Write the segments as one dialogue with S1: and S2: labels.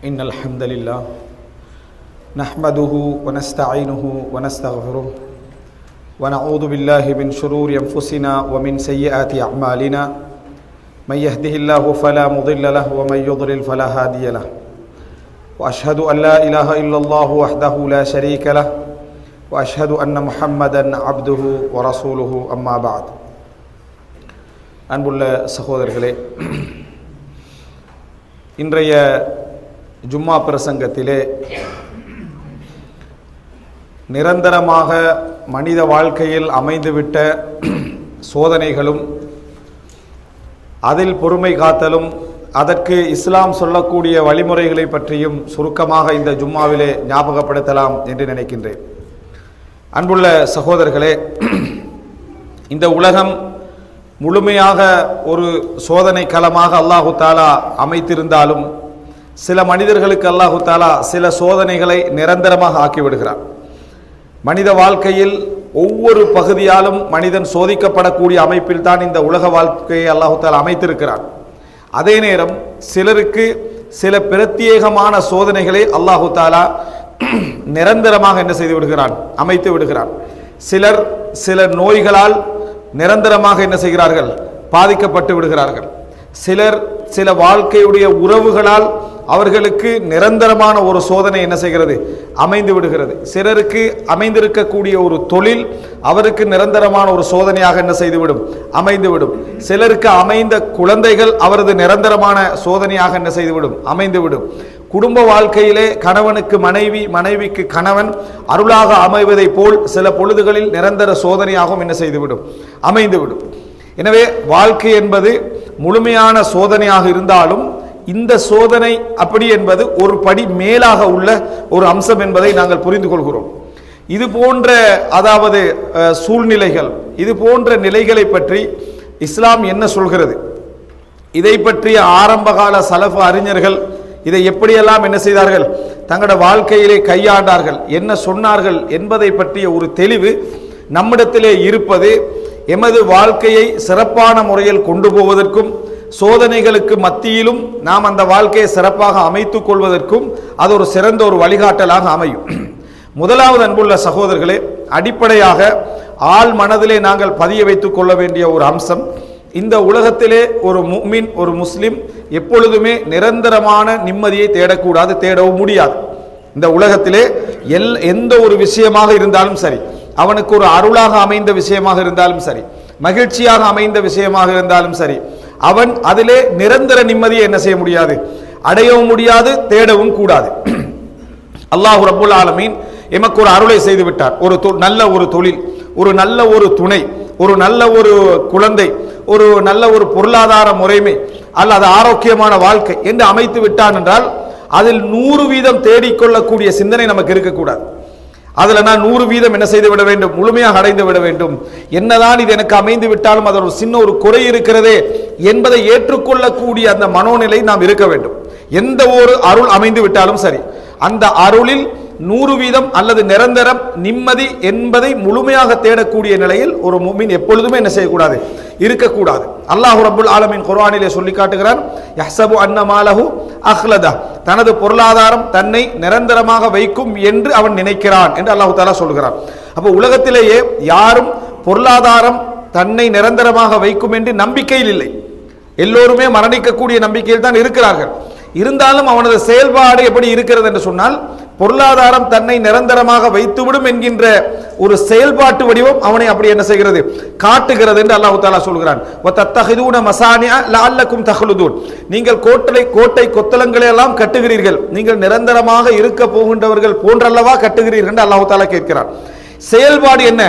S1: إن الحمد لله نحمده ونستعينه ونستغفره ونعوذ بالله من شرور أنفسنا ومن سيئات أعمالنا من يهده الله فلا مضل له ومن يضلل فلا هادي له وأشهد أن لا إله إلا الله وحده لا شريك له وأشهد أن محمدا عبده ورسوله أما بعد அன்புள்ள சகோதரர்களே, இன்றைய ஜும்மா பிரசங்கத்திலே நிரந்தரமாக மனித வாழ்க்கையில் அமைந்துவிட்ட சோதனைகளும் அதில் பொறுமை காத்தலும் அதற்கு இஸ்லாம் சொல்லக்கூடிய வழிமுறைகளை பற்றியும் சுருக்கமாக இந்த ஜும்மாவிலே ஞாபகப்படுத்தலாம் என்று நினைக்கின்றேன். அன்புள்ள சகோதரர்களே, இந்த உலகம் முழுமையாக ஒரு சோதனை களமாக அல்லாஹு தாலா அமைத்திருந்தாலும் சில மனிதர்களுக்கு அல்லாஹு தாலா சில சோதனைகளை நிரந்தரமாக ஆக்கிவிடுகிறார். மனித வாழ்க்கையில் ஒவ்வொரு பகுதியாலும் மனிதன் சோதிக்கப்படக்கூடிய அமைப்பில் தான் இந்த உலக வாழ்க்கையை அல்லாஹு தாலா அமைத்திருக்கிறார். அதே நேரம் சிலருக்கு சில பிரத்யேகமான சோதனைகளை அல்லாஹு தாலா நிரந்தரமாக என்ன செய்து விடுகிறான், அமைத்து விடுகிறான். சிலர் சில நோய்களால் நிரந்தரமாக என்ன செய்கிறார்கள், பாதிக்கப்பட்டு விடுகிறார்கள். சிலர் சில வாழ்க்கையுடைய உறவுகளால் அவர்களுக்கு நிரந்தரமான ஒரு சோதனை என்ன செய்கிறது, அமைந்து விடுகிறது. சிலருக்கு அமைந்திருக்கக்கூடிய ஒரு தொழில் அவருக்கு நிரந்தரமான ஒரு சோதனையாக என்ன செய்துவிடும், அமைந்துவிடும். சிலருக்கு அமைந்த குழந்தைகள் அவரது நிரந்தரமான சோதனையாக என்ன செய்துவிடும், அமைந்துவிடும். குடும்ப வாழ்க்கையிலே கணவனுக்கு மனைவி, மனைவிக்கு கணவன் அருளாக அமைவதை போல் சில பொழுதுகளில் நிரந்தர சோதனையாகவும் என்ன செய்துவிடும், அமைந்துவிடும். எனவே வாழ்க்கை என்பது முழுமையான சோதனையாக இருந்தாலும் இந்த சோதனை அப்படி என்பது ஒரு படி மேலாக உள்ள ஒரு அம்சம் என்பதை நாங்கள் புரிந்து கொள்கிறோம். இது போன்ற சூழ்நிலைகள், இது போன்ற நிலைகளை பற்றி இஸ்லாம் என்ன சொல்கிறது, இதை பற்றிய ஆரம்பகால சலஃப் அறிஞர்கள் இதை எப்படியெல்லாம் என்ன செய்தார்கள், தங்களோட வாழ்க்கையிலே கையாண்டார்கள், என்ன சொன்னார்கள் என்பதை பற்றிய ஒரு தெளிவு நம்மிடத்திலே இருப்பது எமது வாழ்க்கையை சிறப்பான முறையில் கொண்டு போவதற்கும் சோதனைகளுக்கு மத்தியிலும் நாம் அந்த வாழ்க்கையை சிறப்பாக அமைத்துக் கொள்வதற்கும் அது ஒரு சிறந்த ஒரு வழிகாட்டலாக அமையும். முதலாவது அன்புள்ள சகோதரர்களே, அடிப்படையாக ஆள் மனதிலே நாங்கள் பதிய வைத்துக் கொள்ள வேண்டிய ஒரு அம்சம், இந்த உலகத்திலே ஒரு முஃமின், ஒரு முஸ்லிம் எப்பொழுதுமே நிரந்தரமான நிம்மதியை தேடக்கூடாது, தேடவும் முடியாது. இந்த உலகத்திலே எந்த ஒரு விஷயமாக இருந்தாலும் சரி, அவனுக்கு ஒரு அருளாக அமைந்த விஷயமாக இருந்தாலும் சரி, மகிழ்ச்சியாக அமைந்த விஷயமாக இருந்தாலும் சரி, அவன் அதிலே நிரந்தர நிம்மதியை என்ன செய்ய முடியாது, அடையவும் முடியாது, தேடவும் கூடாது. அல்லாஹ் ரப்புல் ஆலமீன் எமக்கு ஒரு அருளை செய்து விட்டார். ஒரு நல்ல ஒரு தொழில், ஒரு நல்ல ஒரு துணை, ஒரு நல்ல ஒரு குழந்தை, ஒரு நல்ல ஒரு பொருளாதார முறைமை அல்லது ஆரோக்கியமான வாழ்க்கை என்று அமைத்து விட்டான் என்றால் அதில் 100% தேடிக்கொள்ளக்கூடிய சிந்தனை நமக்கு இருக்கக்கூடாது. அதில் நான் 100% என்ன செய்து விட வேண்டும், முழுமையாக அடைந்து விட வேண்டும். என்னதான் இது எனக்கு அமைந்து விட்டாலும் அதில் ஒரு சின்ன ஒரு குறை இருக்கிறதே என்பதை ஏற்றுக்கொள்ளக்கூடிய அந்த மனோநிலை நாம் இருக்க வேண்டும். எந்த ஒரு அருள் அமைந்து விட்டாலும் சரி, அந்த அருளில் 100% அல்லது நிரந்தரம் நிம்மதி என்பதை முழுமையாக தேடக்கூடிய நிலையில் ஒரு முஃமின் எப்பொழுதுமே என்ன செய்யக்கூடாது, இருக்கக்கூடாது. அல்லாஹ் ரப்புல் ஆலமீன் குர்ஆனிலே சொல்லி காட்டுகிறான், யஹ்ஸபு அன்ன மாலஹு அஹ்லதா, தனது பொருளாதாரம் தன்னை நிரந்தரமாக வைக்கும் என்று அவன் நினைக்கிறான் என்று அல்லாஹ் தஆலா சொல்கிறான். அப்போ உலகத்திலேயே யாரும் பொருளாதாரம் தன்னை நிரந்தரமாக வைக்கும் என்று நம்பிக்கையில் இல்லை. எல்லோருமே மரணிக்கக்கூடிய நம்பிக்கையில் தான் இருக்கிறார்கள். இருந்தாலும் அவனது செயல்பாடு எப்படி இருக்கிறது என்று சொன்னால், பொருளாதாரம் தன்னை நிரந்தரமாக வைத்துவிடும் என்கின்ற ஒரு செயல்பாட்டு வடிவம் அவனை அப்படி என்ன செய்கிறது, காட்டுகிறது என்று அல்லாஹ் தஆலா சொல்கிறான். வதத்தஹிதுன மசானிஅ லஅல்லக்கும் தஹ்லுதூன், நீங்கள் கோட்டை கொத்தளங்களை எல்லாம் கட்டுகிறீர்கள், நீங்கள் நிரந்தரமாக இருக்க போகின்றவர்கள் போன்றல்லவா கட்டுகிறீர்கள் என்று அல்லாஹ் தஆலா கேட்கிறான். செயல்பாடு என்ன,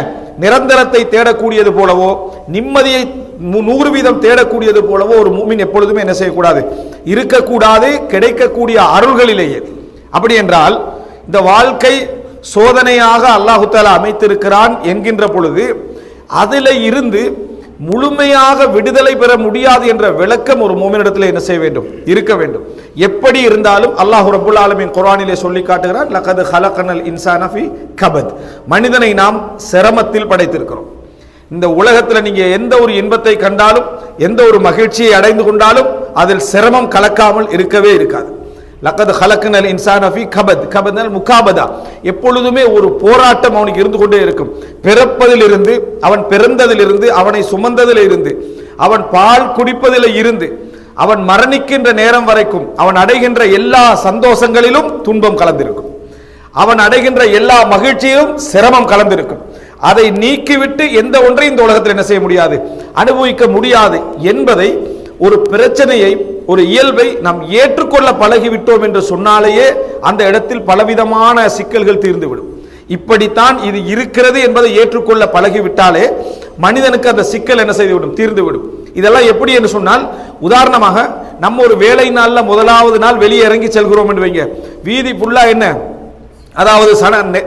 S1: நிரந்தரத்தை தேடக்கூடியது போலவோ நிம்மதியை 100% தேடக்கூடியது போலவோ ஒரு முஃமின் எப்பொழுதுமே என்ன செய்யக்கூடாது, இருக்கக்கூடாது, கிடைக்கக்கூடிய அருள்களிலேயே. அப்படி என்றால் இந்த வாழ்க்கை சோதனையாக அல்லாஹு தஆலா அமைத்திருக்கிறான் என்கின்ற பொழுது அதில் இருந்து முழுமையாக விடுதலை பெற முடியாது என்ற விளக்கம் ஒரு முஃமினிடத்தில் என்ன செய்ய வேண்டும், இருக்க வேண்டும். எப்படி இருந்தாலும் அல்லாஹ் ரப்புல் ஆலமீன் குர்ஆனிலே சொல்லி காட்டுகிறான், லகத் ஹலகனல் இன்சான ஃபீ கபத், மனிதனை நாம் சிரமத்தில் படைத்திருக்கிறோம். இந்த உலகத்தில் நீங்க எந்த ஒரு இன்பத்தை கண்டாலும், எந்த ஒரு மகிழ்ச்சியை அடைந்து கொண்டாலும் அதில் சிரமம் கலக்காமல் இருக்கவே இருக்காது. லக்கத் ஹலக்னல் இன்சான ஃபீ கபத், கபத்னால் முகாபதா, எப்பொழுதுமே ஒரு போராட்டம் அவனுக்கு இருந்து கொண்டே இருக்கும். பிறப்பதிலிருந்து, அவன் பிறந்ததிலிருந்து, அவனை சுமந்ததிலிருந்து, அவன் பால் குடிப்பதில் இருந்து, அவன் மரணிக்கின்ற நேரம் வரைக்கும் அவன் அடைகின்ற எல்லா சந்தோஷங்களிலும் துன்பம் கலந்திருக்கும். அவன் அடைகின்ற எல்லா மகிழ்ச்சியிலும் சிரமம் கலந்திருக்கும். அதை நீக்கிவிட்டு எந்த ஒன்றையும் இந்த உலகத்தில் என்ன செய்ய முடியாது, அனுபவிக்க முடியாது என்பதை, ஒரு பிரச்சனையை, ஒரு இயல்பை நாம் ஏற்றுக்கொள்ள பழகிவிட்டோம் என்று சொன்னாலேயே அந்த இடத்தில் பலவிதமான சிக்கல்கள் தீர்ந்துவிடும். இப்படித்தான் இது இருக்கிறது என்பதை ஏற்றுக்கொள்ள பழகிவிட்டாலே மனிதனுக்கு அந்த சிக்கல் என்ன செய்துவிடும், தீர்ந்துவிடும். இதெல்லாம் எப்படி என்று சொன்னால், உதாரணமாக நம்ம ஒரு வேலை நாளில் முதலாவது நாள் வெளியே இறங்கி செல்கிறோம் என்று வைங்க, வீதி ஃபுல்லா என்ன, அதாவது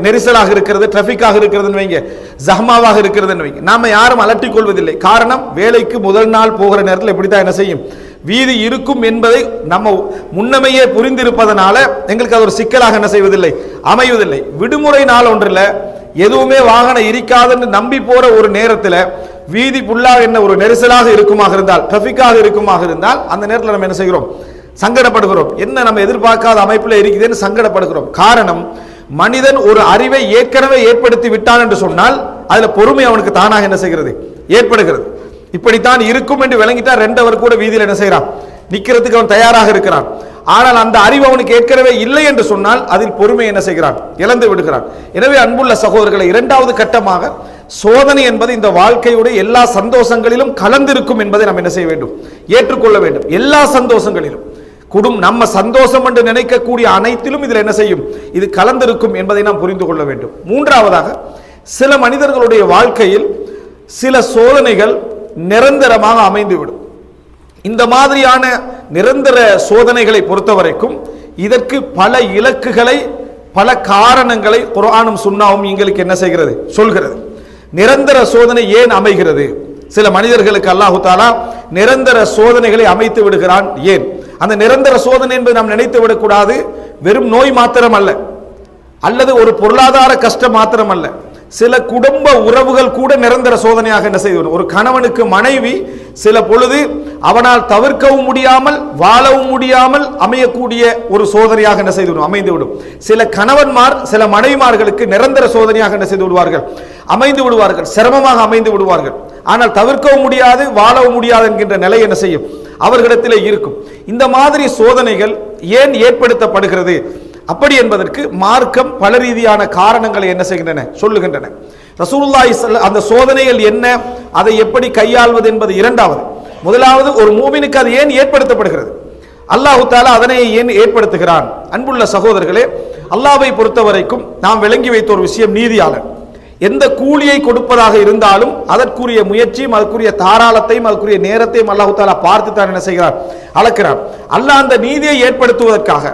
S1: நெரிசலாக இருக்கிறது, டிராபிக்காக இருக்கிறதுன்னு வைங்க, ஜஹ்மாவாக இருக்கிறதுன்னு வைங்க, நாம யாரும் அலட்டிக் கொள்வதில்லை. காரணம், வேலைக்கு முதல் நாள் போகிற நேரத்தில் இப்படித்தான் என்ன செய்யும், வீதி இருக்கும் என்பதை நம்ம முன்னமையே புரிந்திருப்பதனால எங்களுக்கு அது ஒரு சிக்கலாக என்ன செய்வதில்லை, அமைவதில்லை. விடுமுறை நாள் ஒன்றில் எதுவுமே வாகனம் இருக்காதுன்னு நம்பி போற ஒரு நேரத்தில் வீதி ஃபுல்லாக என்ன ஒரு நெரிசலாக இருக்குமாக இருந்தால், டிராபிக்காக இருக்குமாக இருந்தால், அந்த நேரத்தில் நம்ம என்ன செய்கிறோம், சங்கடப்படுகிறோம். என்ன நம்ம எதிர்பார்க்காத அமைப்பில் இருக்குதுன்னு சங்கடப்படுகிறோம். காரணம், மனிதன் ஒரு அறிவை ஏற்கனவே ஏற்படுத்தி விட்டான் என்று சொன்னால் அதுல பொறுமை அவனுக்கு தானாக என்ன செய்கிறது, ஏற்படுகிறது. இப்படித்தான் இருக்கும் என்று விளங்கிட்டா 2 அவர் கூட வீதியில் என்ன செய்யறான், நிக்கிறதுக்கு அவன் தயாராக இருக்கிறான். ஆனால் அந்த அறிவு அவனுக்கு ஏற்கனவே இல்லை என்று சொன்னால் அதில் பொறுமை என்ன செய்கிறான், இழந்து விடுகிறான். எனவே அன்புள்ள சகோதரர்களை, 2வது கட்டமாக சோதனை என்பது இந்த வாழ்க்கையுடைய எல்லா சந்தோஷங்களிலும் கலந்திருக்கும் என்பதை நாம் என்ன செய்ய வேண்டும், ஏற்றுக்கொள்ள வேண்டும். எல்லா சந்தோஷங்களிலும், நம்ம சந்தோஷம் என்று நினைக்கக்கூடிய அனைத்திலும் இதில் என்ன செய்யும், இது கலந்திருக்கும் என்பதை நாம் புரிந்து கொள்ள வேண்டும். 3வதாக, சில மனிதர்களுடைய வாழ்க்கையில் சில சோதனைகள் நிரந்தரமாக அமைந்துவிடும். இந்த மாதிரியான நிரந்தர சோதனைகளை பொறுத்தவரைக்கும் இதற்கு பல இலக்குகளை, பல காரணங்களை குர்ஆனும் சுன்னாவும் எங்களுக்கு என்ன செய்கிறது, சொல்கிறது. நிரந்தர சோதனை ஏன் அமைகிறது, சில மனிதர்களுக்கு அல்லாஹு தஆலா நிரந்தர சோதனைகளை அமைத்து விடுகிறான் ஏன்? அந்த நிரந்தர சோதனை என்பது நாம் நினைத்து விடக்கூடாது, வெறும் நோய் மாத்திரம் அல்ல, அல்லது ஒரு பொருளாதார கஷ்டம் மாத்திரம் அல்ல. சில குடும்ப உறவுகள் கூட நிரந்தர சோதனையாக என்ன செய்வது, ஒரு கணவனுக்கு மனைவி சில பொழுது அவனால் தவிர்க்கவும் முடியாமல் வாழவும் முடியாமல் அமையக்கூடிய ஒரு சோதனையாக என்ன செய்துவிடும், அமைந்துவிடும். சில கணவன்மார் சில மனைவிமார்களுக்கு நிரந்தர சோதனையாக என்ன செய்து விடுவார்கள், அமைந்து விடுவார்கள், சிரமமாக அமைந்து விடுவார்கள். ஆனால் தவிர்க்கவும் முடியாது, வாழவும் முடியாது என்கின்ற நிலை என்ன செய்யும், அவர்களிடத்திலே இருக்கும். இந்த மாதிரி சோதனைகள் ஏன் ஏற்படுத்தப்படுகிறது அப்படி என்பதற்கு மார்க்கம் பல ரீதியான காரணங்களை என்ன செய்கின்றன, சொல்லுகின்றன. ரசூலுல்லாஹி அந்த சோதனைகள் என்ன, அதை எப்படி கையாள்வது என்பது 2வது. முதலாவது, ஒரு மூமினுக்கு அது ஏன் ஏற்படுத்தப்படுகிறது, அல்லாஹு தஆலா அதனை ஏன் ஏற்படுத்துகிறான். அன்புள்ள சகோதரர்களே, அல்லாஹ்வை பொறுத்தவரைக்கும் நாம் விளங்கி வைத்த ஒரு விஷயம், நீதியாளர் எந்த கூலியை கொடுப்பதாக இருந்தாலும் அதற்குரிய முயற்சியும் அதற்குரிய தாராளத்தையும் அதற்குரிய நேரத்தையும் அல்லாஹு தஆலா பார்த்து தான் என்ன செய்கிறார், அளக்கிறார். அல்லாஹ் அந்த நீதியை ஏற்படுத்துவதற்காக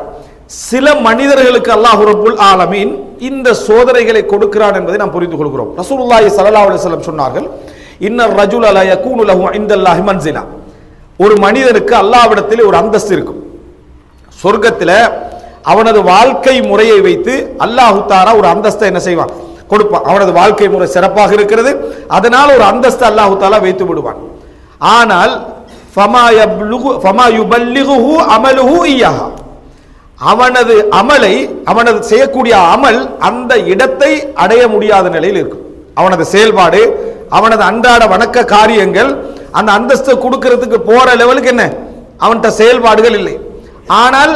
S1: சில மனிதர்களுக்கு அல்லாஹ் ரப்புல் ஆலமீன் இந்த சோதனைகளை கொடுக்கிறான் என்பதை நாம் புரிந்து கொள்கிறோம். ரசூலுல்லாஹி ஸல்லல்லாஹு அலைஹி வஸல்லம் சொன்னார்கள், இன்னர் ரஜுல லா யகூனு லஹு இன்தல்லாஹி மன்சிலா, ஒரு மனிதனுக்கு அல்லாஹ்விடத்தில் ஒரு அந்தஸ்து இருக்கும். சொர்க்கத்தில் அவனது வாழ்க்கை முறையை வைத்து அல்லாஹ் தஆலா ஒரு அந்தஸ்தை என்ன செய்வான், கொடுப்பான். அவனது வாழ்க்கை முறை சிறப்பாக இருக்கிறது, அதனால் ஒரு அந்தஸ்து அல்லாஹ் தஆலா வைத்து விடுவான். ஆனால் ஃபமா யுபல்லிகுஹு அமலுஹு இய்யாஹா, அவனது அமலை, அவனது செய்யக்கூடிய அமல் அந்த இடத்தை அடைய முடியாத நிலையில் இருக்கும். அவனது செயல்பாடு, அவனது அன்றாட வணக்க காரியங்கள் அந்த அந்தஸ்தை கொடுக்கிறதுக்கு போற லெவலுக்கு என்ன, அவன்கிட்ட செயல்பாடுகள் இல்லை. ஆனால்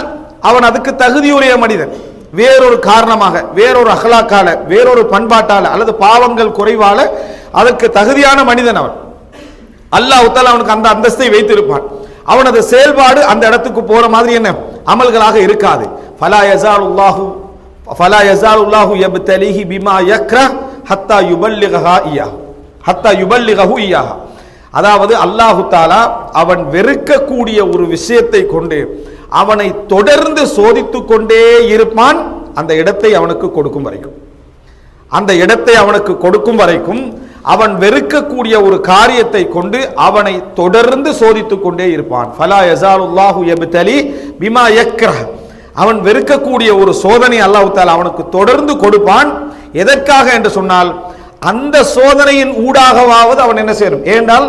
S1: அவன் அதுக்கு தகுதியுடைய மனிதன், வேறொரு காரணமாக, வேறொரு அஹ்லாக்கால, வேறொரு பண்பாட்டால அல்லது பாவங்கள் குறைவால அதற்கு தகுதியான மனிதன் அவன். அல்லாஹ் தஆலா அவனுக்கு அந்த அந்தஸ்தை வைத்திருப்பான். அவனது செயல்பாடு அந்த இடத்துக்கு போற மாதிரி என்ன அமல்களாக இருக்காது. ஃபலா யஸாலுல்லாஹு யப்தலிஹி பிமா யக்ரஹ் ஹத்தா யுபல்லிகஹு இய்யாஹா, அதாவது அல்லாஹ் தஆலா அவன் வெறுக்கக்கூடிய ஒரு விஷயத்தை கொண்டு அவனை தொடர்ந்து சோதித்துக் கொண்டே இருப்பான், அந்த இடத்தை அவனுக்கு கொடுக்கும் வரைக்கும். அந்த இடத்தை அவனுக்கு கொடுக்கும் வரைக்கும் அவன் வெறுக்கக்கூடிய ஒரு காரியத்தை கொண்டு அவனை தொடர்ந்து சோதித்துக் கொண்டே இருப்பான். ஃபலா யஸாலுல்லாஹு யப்தலி பிமா யக்ரஹ், அவன் வெறுக்கக்கூடிய ஒரு சோதனை அல்லாஹ் தஆலா அவனுக்கு தொடர்ந்து கொடுப்பான். எதற்காக என்று சொன்னால், அந்த சோதனையின் ஊடாகவாவது அவன் என்ன செய்யணும். ஏனென்றால்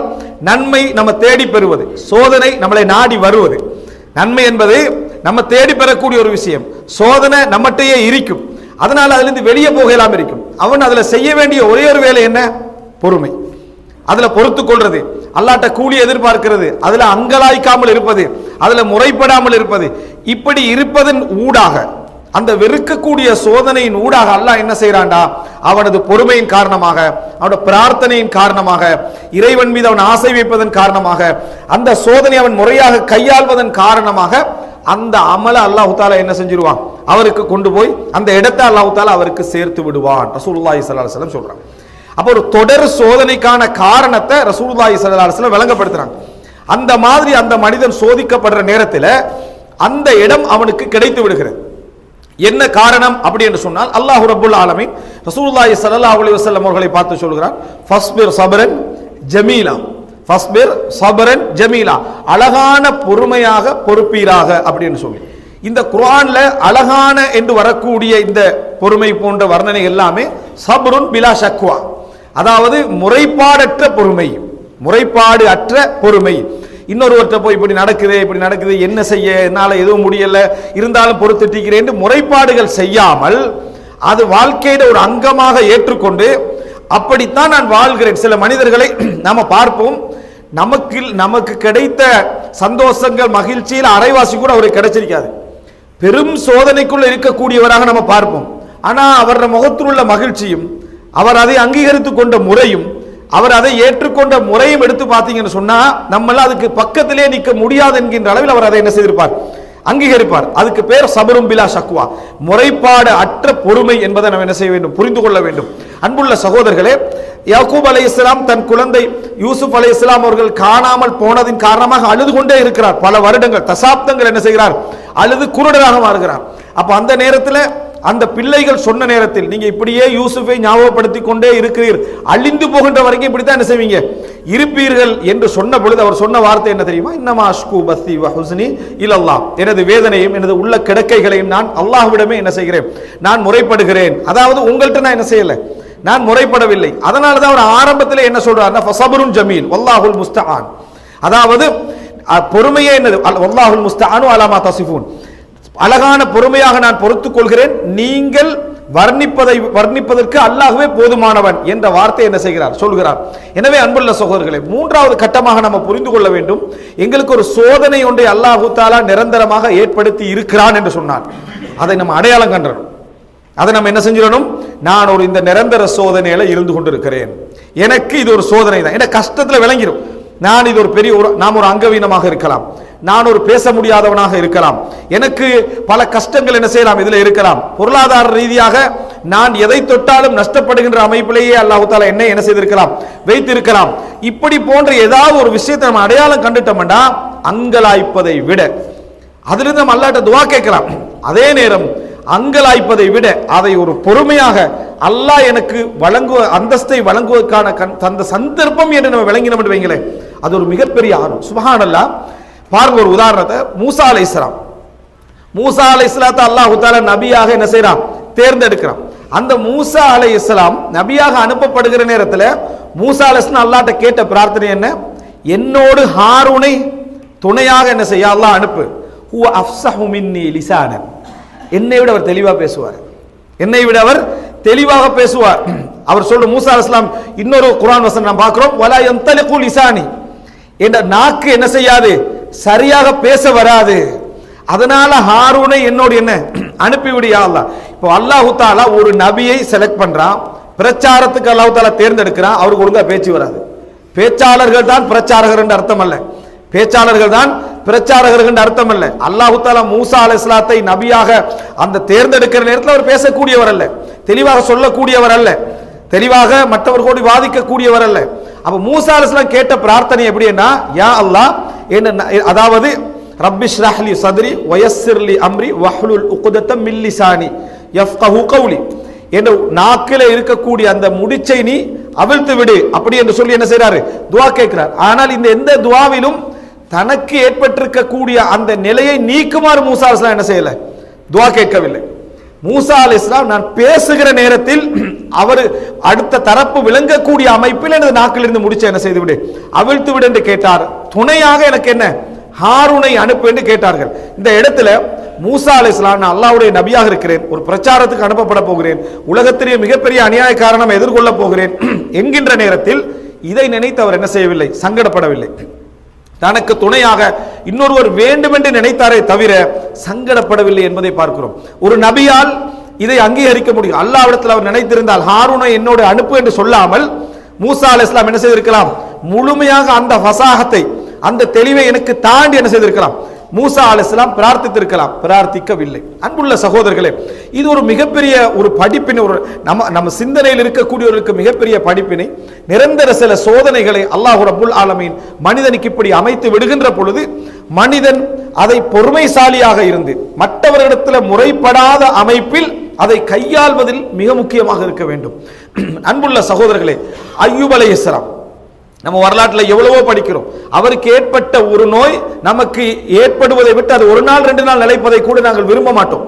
S1: நன்மை நம்ம தேடி பெறுவது, சோதனை நம்மளை நாடி வருவது. நன்மை என்பது நம்ம தேடி பெறக்கூடிய ஒரு விஷயம். சோதனை நம்மகிட்டயே இருக்கும், அதனால அதுல இருந்து வெளியே போகலாம் இருக்கும். அவன் அதுல செய்ய வேண்டிய ஒரே ஒரு வேலை என்ன? பொறுமை. அதுல பொறுத்து கொள்றது, அல்லாஹ்ட்ட கூலி எதிர்பார்க்கிறது, அதுல அங்கலாய்க்காமல் இருப்பது, அதுல முறைப்படாமல் இருப்பது. இப்படி இருப்பதன் ஊடாக, அந்த வெறுக்கக்கூடிய சோதனையின் ஊடாக அல்லாஹ் என்ன செய்யறான்டா, அவனது பொறுமையின் காரணமாக, அவனோட பிரார்த்தனையின் காரணமாக, இறைவன் மீது அவன் ஆசை வைப்பதன் காரணமாக, அந்த சோதனை அவன் முறையாக கையாள்வதன் காரணமாக அந்த அமல அல்லாஹ் தஆலா என்ன செஞ்சிருவான், அவருக்கு கொண்டு போய் அந்த இடத்தை அல்லாஹ் தஆலா அவருக்கு சேர்த்து விடுவான். ரசூலுல்லாஹி ஸல்லல்லாஹு அலைஹி வஸல்லம் சொல்றாங்க. அப்போ ஒரு தொடர் சோதனைக்கான காரணத்தை ரசூலுல்லாஹி ஸல்லல்லாஹு அலைஹி வஸல்லம் விளங்கப்படுத்துறாங்க. அந்த மாதிரி அந்த மனிதன் சோதிக்கப்படுற நேரத்தில் அந்த இடம் அவனுக்கு கிடைத்து விடுகிறது. என்ன காரணம் அப்படி என்று சொன்னால், அல்லாஹ் ரப்புல் ஆலமீன் ரசூலுல்லாஹி ஸல்லல்லாஹு அலைஹி வஸல்லம் அவர்களை பார்த்து சொல்கிறான், ஃபஸ்பிர் சபரன் ஜமீலா, ஃபஸ்பிர் சபரன் ஜமீலா, அழகான பொறுமையாக பொறுப்பீராக அப்படின்னு சொல்லி. இந்த குர்ஆன்ல அழகான என்று வரக்கூடிய இந்த பொறுமை போன்ற வர்ணனை எல்லாமே சப்ருன் பிலா ஷக்வா, அதாவது முறைப்பாடற்ற பொறுமை, முறைப்பாடு அற்ற பொறுமை. இன்னொருவர்கிட்ட போய் இப்படி நடக்குது, என்ன செய்ய, என்னால எதுவும் முடியல, இருந்தாலும் பொறுத்துட்டிக்கிறேன் என்று முறைப்பாடுகள் செய்யாமல் அது வாழ்க்கையில ஒரு அங்கமாக ஏற்றுக்கொண்டு அப்படித்தான் நான் வாழ்கிறேன். சில மனிதர்களை நாம பார்ப்போம், நமக்கு கிடைத்த சந்தோஷங்கள் மகிழ்ச்சியில் அரைவாசி கூட அவருக்கு கிடைச்சிருக்காது. பெரும் சோதனைக்குள்ள இருக்கக்கூடியவராக நம்ம பார்ப்போம். ஆனா அவருடைய முகத்தில் உள்ள மகிழ்ச்சியும், அவர் அதை அங்கீகரித்துக் கொண்ட முறையும், அவர் அதை ஏற்றுக்கொண்ட முறையும் எடுத்து பார்த்தீங்கன்னு சொன்னா நம்மள அதுக்கு பக்கத்திலே நிற்க முடியாது என்கின்ற அளவில் அவர் அதை என்ன செய்திருப்பார், அங்கீகரிப்பார். அதுக்கு பேர் சபரும் பிலா ஷக்வா, முறைப்பாடு அற்ற பொறுமை என்பதை நம்ம என்ன செய்ய வேண்டும், புரிந்து கொள்ள வேண்டும். அன்புள்ள சகோதரர்களே, யாக்கூப் அலைஹிஸ்ஸலாம் தன் குழந்தை யூசுப் அலைஹிஸ்ஸலாம் அவர்கள் காணாமல் போனதின் காரணமாக அழுது கொண்டே இருக்கிறார். பல வருடங்கள், தசாப்தங்கள் என்ன செய்கிறார், அழுது குருடராக மாறுகிறார். அப்ப அந்த நேரத்தில் அந்த பிள்ளைகள் சொன்ன நேரத்தில், நீங்க இப்படியே யூசுஃபை ஞாபகப்படுத்தி கொண்டே இருக்கிறீர், அழிந்து போகின்ற வரைக்கும் இப்படித்தான் என்ன செய்வீங்க, இருப்பீர்கள் என்று சொன்ன பொழுது அவர் சொன்ன வார்த்தை என்ன தெரியுமா, இன்னமா அஷ்கு பஸ்தி வ ஹுஸ்னி இலல்லாஹ், எனது வேதனையும் எனது உள்ள கிடக்கைகளையும் நான் அல்லாஹ்விடமே என்ன செய்கிறேன், நான் முறைப்படுகிறேன். அதாவது உங்கள்கிட்ட நான் என்ன செய்யல, நான் முறைப்படவில்லை. அதனால தான் அவர் ஆரம்பத்தில் என்ன சொல்றாருன்னா, ஃபஸபருன் ஜமீல் வல்லாஹுல் முஸ்தஆன், அதாவது பொறுமையே என்னது, வல்லாஹுல் முஸ்தஆனு அலா மா தஸிஃபூன், அழகான பொறுமையாக நான் பொறுத்துக் கொள்கிறேன், நீங்கள் வர்ணிப்பதற்கு அல்லாஹ்வே போதுமானவன் என்ற வார்த்தை என்ன செய்கிறார், சொல்கிறார். எனவே அன்புள்ள சகோதரர்களே, மூன்றாவது கட்டமாக நம்ம புரிந்து கொள்ள வேண்டும், எங்களுக்கு ஒரு சோதனை ஒன்றை அல்லாஹ் தஆலா நிரந்தரமாக ஏற்படுத்தி இருக்கிறான் என்று சொன்னார். அதை நம்ம அடையாளம் கண்டறணும். அதை நம்ம என்ன செஞ்சிடணும், நான் ஒரு இந்த நிரந்தர சோதனையில இருந்து கொண்டிருக்கிறேன், எனக்கு இது ஒரு சோதனை தான், எனக்கு கஷ்டத்துல விளங்கிடும். நான் இது ஒரு பெரிய நாம் ஒரு அங்கவீனமாக இருக்கலாம், நான் ஒரு பேச முடியாதவனாக இருக்கலாம், எனக்கு பல கஷ்டங்கள் என்ன செய்யலாம் இதுல இருக்கலாம், பொருளாதார ரீதியாக நான் எதை தொட்டாலும் நஷ்டப்படுகின்ற அமைப்பிலேயே அல்லாஹ் தஆலா என்னை என்ன செய்திருக்கலாம், வைத்திருக்கலாம். இப்படி போன்ற ஏதாவது ஒரு விஷயத்தை நம்ம அடையாளம் கண்டுட்டோம்னா அங்கலாய்ப்பதை விட, அதிலிருந்து நம்ம அல்லாஹ்ட்ட துஆ கேட்கலாம். அதே நேரம் அங்கலாய்ப்பதை விட அதை ஒரு பொறுமையாக அல்லாஹ் எனக்கு அந்தஸ்தை வழங்குவதற்கான தந்த சந்தர்ப்பம் என்று நம்ம விளங்கினோம் என்று வைங்களேன், அது ஒரு மிகப்பெரிய ஆர்வம். சுப்ஹானல்லாஹ். பாருங்க ஒரு உதாரணத்தை, மூசா அலைஹிஸ்ஸலாம், மூசா அலைஹிஸ்ஸலாத்தை அல்லாஹ் தஆலா நபியாக என்ன செய்றான், தேர்ந்தெடுக்கிறான். அந்த மூசா அலைஹிஸ்ஸலாம் நபியாக அனுப்பப்படுகிற நேரத்தில் மூசா அலைஹிஸ்ஸலாம் அல்லாஹ்ட்ட கேட்ட பிரார்த்தனை என்ன, என்னோடு ஹாரூனை துணையாக என்ன செய்ய அல்லாஹ் அனுப்பு, ஹுவ அஃப்ஸஹு மின்னி லிசானன், என்னை விட அவர் தெளிவாக பேசுவார், என்னை விட அவர் தெளிவாக பேசுவார். அவர் சொல்ற மூசா அலைஹிஸ்ஸலாம் இன்னொரு குர்ஆன் வசனம் நாம் பார்க்கிறோம், வலா யன்தலிகு லிசானி, என்ற நாக்கு என்ன செய்யாது, சரியாக பேச வராது, அதனால ஹாரூனை என்னோடு என்ன அனுப்பிவிடியா அல்லாஹ். இப்போ அல்லாஹ் தஆலா ஒரு நபியை செலக்ட் பண்றான், பிரச்சாரத்துக்கு அல்லாஹ் தஆலா தேர்ந்தெடுக்கிறான், அவருக்கு ஒழுங்கா பேச்சு வராது. பேச்சாளர்கள் தான் பிரச்சாரகர் என்று அர்த்தம் அல்ல, பேச்சாளர்கள் தான் பிரச்சாரகர்கள் என்று அர்த்தம் அல்ல. அல்லாஹ் தஆலா மூசா அலைஹிஸ்ஸலாத்தை நபியாக அந்த தேர்ந்தெடுக்கிற நேரத்தில் அவர் பேசக்கூடியவர் அல்ல, தெளிவாக சொல்லக்கூடியவர் அல்ல, தெளிவாக மற்றவர்களோடு வாதிக்கக்கூடியவர் அல்ல. அப்ப மூசா அலைஹிஸ்ஸலாம் கேட்ட பிரார்த்தனை எப்படின்னா, யா அல்லாஹ், அதாவது ரப்பி ஷ்ரஹ் லி சத்ரி வயஸ்ஸிர் லி அம்ரி வஹ்லுல் உக்தத்தம் மின் லிசானி யஃப்கஹு கௌலி, என்ற நாக்கிலே இருக்கக்கூடிய அந்த முடிச்சை நீ அவிழ்த்து விடு அப்படி என்று சொல்லி என்ன செய்றாரு, துஆ கேட்கிறார். ஆனால் இந்த எந்த துஆவிலும் தனக்கு ஏற்பட்டிருக்கக்கூடிய அந்த நிலையை நீக்குமாறு மூசா அலைஹிஸ்ஸலாம் என்ன செய்யல, துஆ கேட்கவில்லை. மூசா அலைஹிஸ்ஸலாம் நான் பேசுகிற நேரத்தில் அவர் அடுத்த தரப்பு விளங்கக்கூடிய அமைப்பில் எனது நாக்கிலிருந்து முடிச்ச என்ன செய்து விடு, அவிழ்த்து விடு என்று கேட்டார். துணையாக எனக்கு என்ன, ஹாரூனை அனுப்பு என்று கேட்டார்கள். இந்த இடத்துல மூசா அலைஹிஸ்ஸலாம், நான் அல்லாஹ்வுடைய நபியாக இருக்கிறேன், ஒரு பிரச்சாரத்துக்கு அனுப்பப்பட போகிறேன், உலகத்திலேயே மிகப்பெரிய அநியாயக்காரனை எதிர்கொள்ள போகிறேன் என்கின்ற நேரத்தில் இதை நினைத்து அவர் என்ன செய்யவில்லை, சங்கடப்படவில்லை. தனக்கு துணையாக இன்னொருவர் வேண்டும் என்று நினைத்தாரே தவிர சங்கடப்படவில்லை என்பதை பார்க்கிறோம். ஒரு நபியால் இதை அங்கீகரிக்க முடியும். அல்லாஹ்விடத்தில் அவர் நினைத்திருந்தால் ஹாரூனை என்னோடு அனுப்பு என்று சொல்லாமல் மூசா அலைஹிஸ்ஸலாம் என்ன செய்திருக்கலாம், முழுமையாக அந்த ஃபசாஹத்தை, அந்த தெளிவை எனக்கு தாண்டி என்ன செய்திருக்கலாம், மூசா அலைஹிஸ்ஸலாம் பிரார்த்தித்திருக்கலாம், பிரார்த்திக்கவில்லை. அன்புள்ள சகோதரர்களே, இது ஒரு மிகப்பெரிய ஒரு படிப்பினை, ஒரு நம்ம சிந்தனையில் இருக்கக்கூடியவர்களுக்கு மிகப்பெரிய படிப்பினை. நிரந்தர சில சோதனைகளை அல்லாஹ் ரப்புல் ஆலமீன் மனிதனுக்கு இப்படி அமைத்து விடுகின்ற பொழுது மனிதன் அதை பொறுமைசாலியாக இருந்து மற்றவர்களிடத்தில் முறைப்படாத அமைப்பில் அதை கையாள்வதில் மிக முக்கியமாக இருக்க வேண்டும். அன்புள்ள சகோதரர்களே, அய்யூப் அலைஹிஸ்ஸலாம் நம்ம வரலாற்றில் எவ்வளவோ படிக்கிறோம். அவருக்கு ஏற்பட்ட ஒரு நோய் நமக்கு ஏற்படுவதை விட்டு அது ஒரு நாள் 2 நாள் நிலைப்பதை கூட நாங்கள் விரும்ப மாட்டோம்.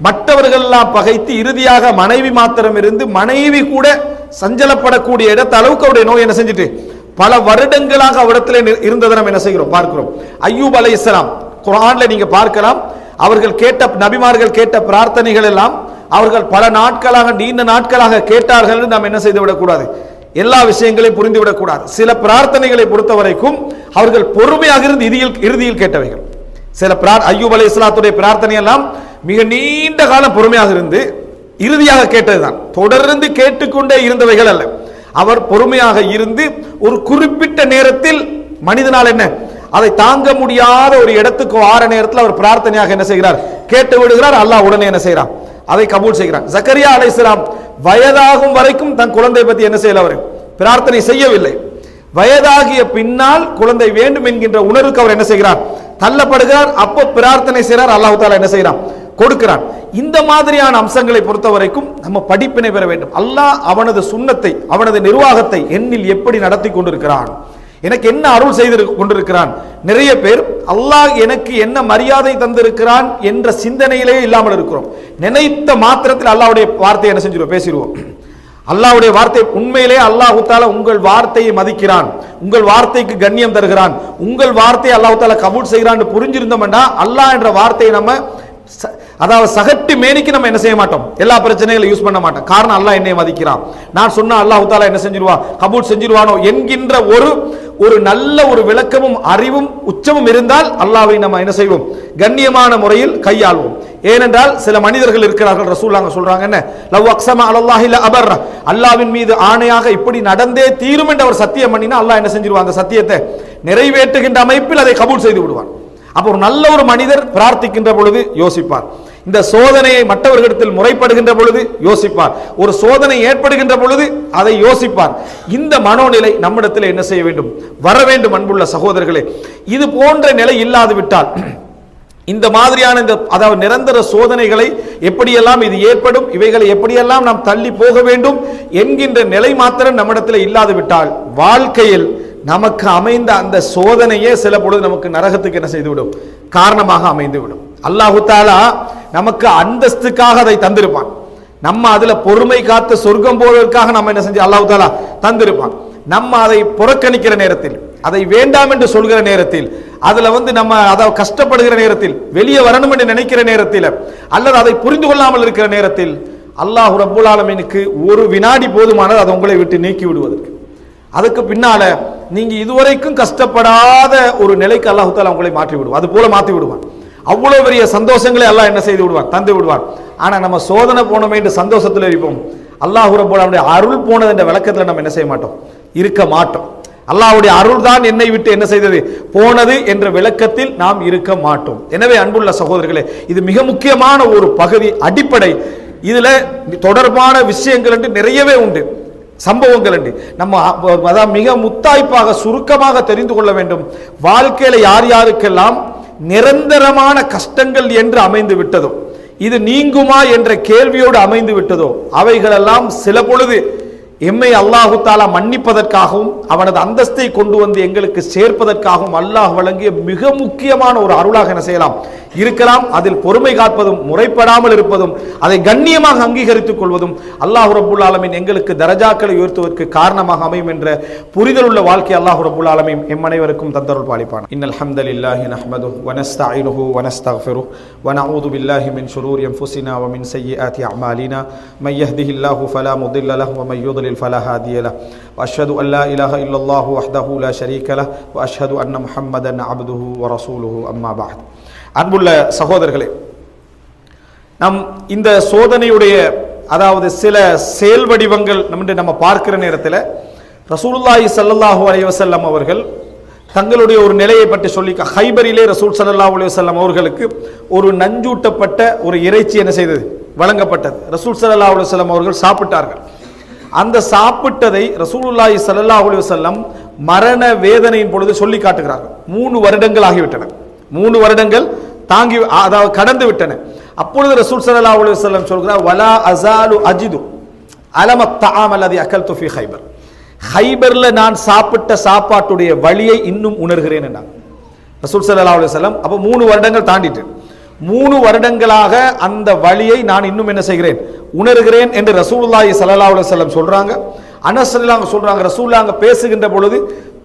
S1: மற்றவர்கள் எல்லாம் பகைத்து இறுதியாக மனைவி மாத்திரம் இருந்து மனைவி கூட சஞ்சலப்படக்கூடிய இடத்த அளவுக்கு அவருடைய நோய் என்ன செஞ்சுட்டு பல வருடங்களாக அவரிடத்தில் இருந்ததை நம்ம என்ன செய்கிறோம், பார்க்கிறோம். அய்யூப் அலைஹிஸ்ஸலாம் குர்ஆன்ல நீங்க பார்க்கலாம், அவர்கள் கேட்ட நபிமார்கள் கேட்ட பிரார்த்தனைகள் எல்லாம் அவர்கள் பல நாட்களாக, நீண்ட நாட்களாக கேட்டார்கள். நாம் என்ன செய்து விடக்கூடாது, எல்லா விஷயங்களையும் புரிந்து விடக்கூடாது. சில பிரார்த்தனைகளை பொறுத்த வரைக்கும் அவர்கள் பொறுமையாக இருந்து இறுதியில் கேட்டவைகள். சில அய்யூப் அலைஹிஸ்ஸலாத்துடைய பிரார்த்தனை எல்லாம் மிக நீண்ட காலம் பொறுமையாக இருந்து இறுதியாக கேட்டதுதான், தொடர்ந்து கேட்டுக்கொண்டே இருந்தவைகள் அல்ல. அவர் பொறுமையாக இருந்து ஒரு குறிப்பிட்ட நேரத்தில் மனிதனால் என்ன அதை தாங்க முடியாத ஒரு இடத்துக்கு வார நேரத்தில் அவர் பிரார்த்தனையாக என்ன செய்கிறார், கேட்டு விடுகிறார். அல்லாஹ் உடனே என்ன செய்கிறார், அதை கபூல் செய்கிறார். ஜக்கரியா அலைஹிஸ்ஸலாம் வயதாகும் வரைக்கும் தன் குழந்தை பற்றி என்ன செய்யல, அவர் பிரார்த்தனை செய்யவில்லை. வயதாகிய பின்னால் குழந்தை வேண்டும் என்கின்ற உணர்வுக்கு அவர் என்ன செய்கிறார், தள்ளப்படுகிறார். அப்போ பிரார்த்தனை செய்கிறார், அல்லாஹ் தஆலா என்ன செய்கிறான், கொடுக்கிறான். இந்த மாதிரியான அம்சங்களை பொறுத்த வரைக்கும் நம்ம படிப்பினை பெற வேண்டும். அல்லாஹ் அவனது சுன்னத்தை, அவனது நிர்வாகத்தை என்னில் எப்படி நடத்தி கொண்டிருக்கிறான், எனக்கு என்ன அருள் செய்து கொண்டிருக்கிறான். நிறைய பேர் அல்லாஹ் எனக்கு என்ன மரியாதை தந்திருக்கிறான் என்ற சிந்தனையிலே இல்லாமல் இருக்கிறோம். நினைத்த மாத்திரத்தில் அல்லாஹ்வுடைய வார்த்தையை என்ன செஞ்சிருவோம், பேசிடுவோம். அல்லாஹ்வுடைய வார்த்தை உண்மையிலே அல்லாஹ் தஆலா உங்கள் வார்த்தையை மதிக்கிறான், உங்கள் வார்த்தைக்கு கண்ணியம் தருகிறான், உங்கள் வார்த்தையை அல்லாஹ் தஆலா கபூல் செய்கிறான் புரிஞ்சிருந்தோம்னா அல்லாஹ் என்ற வார்த்தையை நம்ம அதாவது சகட்டு மேனிக்கு நம்ம என்ன செய்ய மாட்டோம், எல்லா பிரச்சனைகளை யூஸ் பண்ண மாட்டோம். காரணம் அல்லாஹ் என்னை மதிக்கிறான், நான் சொன்னா அல்லாஹ் தஆலா என்ன செஞ்சிருவா, கபூல் செஞ்சிருவானோ என்கின்ற ஒரு நல்ல ஒரு விளக்கமும் அறிவும் உச்சமும் இருந்தால் அல்லாஹ்வை நம்ம என்ன செய்வோம், கண்ணியமான முறையில் கையாள்வோம். ஏனென்றால் சில மனிதர்கள் இருக்கிறார்கள், ரசூலுல்லாஹ் சொல்றாங்க என்ன, லவ் அக்ஸம அலல்லாஹி லஅபர், அல்லாஹ்வின் மீது ஆணையாக இப்படி நடந்தே தீரும் என்று அவர் சத்தியம் பண்ணினா அல்லாஹ் என்ன செஞ்சிருவான், அந்த சத்தியத்தை நிறைவேற்றுகின்ற அமைப்பில் அதை கபூல் செய்து விடுவான். அப்போ ஒரு நல்ல ஒரு மனிதர் பிரார்த்திக்கின்ற பொழுது யோசிப்பார், இந்த சோதனையை மற்றவர்களிடத்தில் முறைப்படுகின்ற பொழுது யோசிப்பார், ஒரு சோதனை ஏற்படுகின்ற பொழுது அதை யோசிப்பார். இந்த மனோநிலை நம்மிடத்தில் என்ன செய்ய வேண்டும், வர வேண்டும். அன்புள்ள சகோதரர்களே, இது போன்ற நிலை இல்லாது விட்டால் இந்த மாதிரியான அதாவது நிரந்தர சோதனைகளை எப்படியெல்லாம் இது ஏற்படும், இவைகளை எப்படியெல்லாம் நாம் தள்ளி போக வேண்டும் என்கின்ற நிலை மாத்திரம் நம்மிடத்தில் இல்லாது விட்டால் வாழ்க்கையில் நமக்கு அமைந்த அந்த சோதனையே சில பொழுது நமக்கு நரகத்துக்கு என்ன செய்துவிடும், காரணமாக அமைந்துவிடும். அல்லாஹு தஆலா நமக்கு அந்தஸ்துக்காக அதை தந்திருப்பான், நம்ம அதுல பொறுமை காத்து சொர்க்கம் போவதற்காக நம்ம என்ன செஞ்சு அல்லாஹு தஆலா தந்திருப்பான். நம்ம அதை புறக்கணிக்கிற நேரத்தில், அதை வேண்டாம் என்று சொல்கிற நேரத்தில், அதுல நம்ம அதை கஷ்டப்படுகிற நேரத்தில், வெளியே வரணும் என்று நினைக்கிற நேரத்தில், அல்லது அதை புரிந்து கொள்ளாமல் இருக்கிற நேரத்தில் அல்லாஹ் ரப்புல் ஆலமீனுக்கு ஒரு வினாடி போதுமானது அதை உங்களை விட்டு நீக்கி விடுவதற்கு. அதுக்கு பின்னால நீங்க இதுவரைக்கும் கஷ்டப்படாத ஒரு நிலைக்கு அல்லாஹ் தஆலா உங்களை மாற்றி விடுவார், அது போல மாற்றி விடுவான். அவ்வளவு பெரிய சந்தோஷங்களை அல்லாஹ் என்ன செய்து விடுவான், தந்து விடுவான். ஆனா நம்ம சோதனை போனோமே என்று சந்தோஷத்தில் இருப்போம், அல்லாஹ் ரப்பல் ஆலமீனுடைய அருள் போனது என்ற விளக்கத்தில் நம்ம என்ன செய்ய மாட்டோம், இருக்க மாட்டோம். அல்லாஹ்வுடைய அருள் தான் என்னை விட்டு என்ன செய்தது, போனது என்ற விளக்கத்தில் நாம் இருக்க மாட்டோம். எனவே அன்புள்ள சகோதரர்களே, இது மிக முக்கியமான ஒரு பகுதி, அடிப்படை. இதுல தொடர்பான விஷயங்கள் என்று நிறையவே உண்டு, சம்பவங்கள் என்று நம்ம அதான் மிக முத்தாய்ப்பாக சுருக்கமாக தெரிந்து கொள்ள வேண்டும். வாழ்க்கையில யார் யாருக்கெல்லாம் நிரந்தரமான கஷ்டங்கள் என்று அமைந்து விட்டதோ, இது நீங்குமா என்ற கேள்வியோடு அமைந்து விட்டதோ, அவைகளெல்லாம் சில பொழுது எம்மை அல்லாஹு தஆலா மன்னிப்பதற்காகவும் அவனது அந்தஸ்தை கொண்டு வந்து எங்களுக்கு சேர்ப்பதற்காகவும் அல்லாஹ் வழங்கிய மிக முக்கியமான ஒரு அருளாக என்ன செய்யலாம் இருக்கலாம். அதில் பொறுமை காப்பதும் முறைப்படாமல் இருப்பதும் அதை கண்ணியமாக அங்கீகரித்துக் கொள்வதும் அல்லாஹ் ரப்புல் ஆலமீன் எங்களுக்கு தரஜாக்களை உயர்த்துவதற்கு காரணமாக அமையும் என்ற புரிதல் உள்ள வாழ்க்கை அல்லாஹ் ரப்புல் ஆலமீன் எம் அனைவருக்கும் தந்தருள் பாலிப்பான். இன்னல் ஹம்தலில்லாஹி நஹ்மதுஹு வ நஸ்தஈனுஹு வ நஸ்தக்ஃபிருஹு வ நஊது பில்லாஹி மின் ஷுரூரி அன்ஃபுஸினா வ மின் ஸய்யிஆத்தி அஅமாலினா மை யஹ்திஹில்லாஹு ஃபலா முضل லஹு வ மை யுضلل ஃபலா ஹாதிய லஹு வ அஷ்ஹது அன் லா இலாஹ இல்லல்லாஹு வஹ்தஹு லா ஷரீக லஹு வ அஷ்ஹது அன்ன முஹம்மதன் அப்துஹு வ ரசூலுஹு அம்மா பஅத். அன்புள்ள சகோதரர்களே, நம் இந்த சோதனையுடைய அதாவது சில செயல் வடிவங்கள் நம்ம பார்க்கிற நேரத்தில் ரசூலுல்லாஹி ஸல்லல்லாஹு அலைஹி வஸல்லம் அவர்கள் தங்களுடைய ஒரு நிலையை பற்றி சொல்லி ஹைபரிலே ரசூல் ஸல்லல்லாஹு அலைஹி வஸல்லம் அவர்களுக்கு ஒரு நஞ்சூட்டப்பட்ட ஒரு இறைச்சி என்ன செய்தது, வழங்கப்பட்டது. ரசூல் ஸல்லல்லாஹு அலைஹி வஸல்லம் அவர்கள் சாப்பிட்டார்கள். அந்த சாப்பிட்டதை ரசூலுல்லாஹி ஸல்லல்லாஹு அலைஹி வஸல்லம் மரண வேதனையின் பொழுது சொல்லி காட்டுகிறார்கள். 3 வருடங்கள் ஆகிவிட்டன, 3 வருடங்கள் தாங்கி அதாவது கடந்து விட்டன. அப்பொழுது ரசூல் ஸல்லல்லாஹு அலைஹி வஸல்லம் சொல்கிறார், வலா அஸாலு அஜிது அலமத் தஆம் அல்லதி அகல்து ஃபீ ஹைபர். ஹைபர்ல நான் சாப்பிட்ட சாப்பாட்டுடைய வலியை இன்னும் உணர்கிறேன் என்றார் ரசூல் ஸல்லல்லாஹு அலைஹி வஸல்லம். அப்ப 3 வருடங்கள் தாண்டிட்டு 3 வருடங்களாக அந்த வலியை நான் இன்னும் என்ன செய்கிறேன், உணர்கிறேன் என்று ரசூலுல்லாஹி ஸல்லல்லாஹு அலைஹி வஸல்லம் சொல்றாங்க. அனஸ் ரலியல்லாஹு சொல்றாங்க, ரசூலுல்லாஹ் பேசுகின்ற பொழுது